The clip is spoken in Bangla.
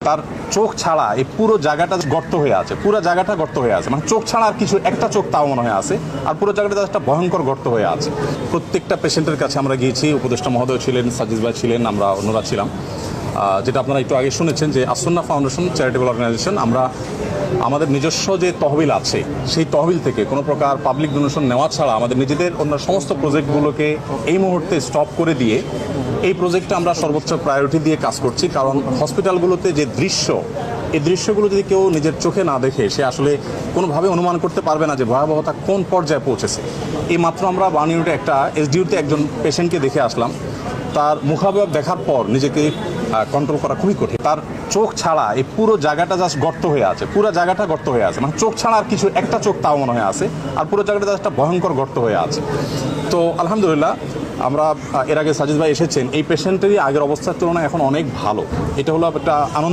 তার চোখ ছাড়া এই পুরো জায়গাটা গর্ত হয়ে আছে, পুরো জায়গাটা গর্ত হয়ে আছে, মানে চোখ ছাড়া আর কিছু একটা চোখ তাও মনে হয় আছে, আর পুরো জায়গাটা একটা ভয়ঙ্কর গর্ত হয়ে আছে। প্রত্যেকটা পেশেন্টের কাছে আমরা গিয়েছি, উপদেষ্টা মহোদয় ছিলেন, সাজিদ ভাই ছিলেন, আমরা অন্যরা ছিলাম। যেটা আপনারা একটু আগে শুনেছেন যে আসন্না ফাউন্ডেশন চ্যারিটেবল অর্গানাইজেশন, আমরা আমাদের নিজস্ব যে তহবিল আছে সেই তহবিল থেকে কোনো প্রকার পাবলিক ডোনেশন নেওয়া ছাড়া আমাদের নিজেদের অন্য সমস্ত প্রজেক্টগুলোকে এই মুহূর্তে স্টপ করে দিয়ে এই প্রজেক্টে আমরা সর্বোচ্চ প্রায়োরিটি দিয়ে কাজ করছি। কারণ হসপিটালগুলোতে যে দৃশ্য, এই দৃশ্যগুলো যদি কেউ নিজের চোখে না দেখে সে আসলে কোনোভাবে অনুমান করতে পারবে না যে ভয়াবহতা কোন পর্যায়ে পৌঁছেছে। এই মাত্র আমরা 1 ইউনিটে একটা এসডিউতে একজন পেশেন্টকে দেখে আসলাম, তার মুখাবয়ব দেখার পর নিজেকে কন্ট্রোল করা খুবই কঠিন। তার চোখ ছাড়া এই পুরো জায়গাটা জাস্ট গর্ত হয়ে আছে, পুরো জায়গাটা গর্ত হয়ে আছে, মানে চোখ ছাড়া আর কিছু একটা চোখ তাও মনে হয় আছে, আর পুরো জায়গাটা জাস্ট একটা ভয়ঙ্কর গর্ত হয়ে আছে। তো আলহামদুলিল্লাহ আমরা এর আগে সাজিদ ভাই এসেছেন, এই পেশেন্টেরই আগের অবস্থার তুলনায় এখন অনেক ভালো। এটা হলো একটা আনন্দ।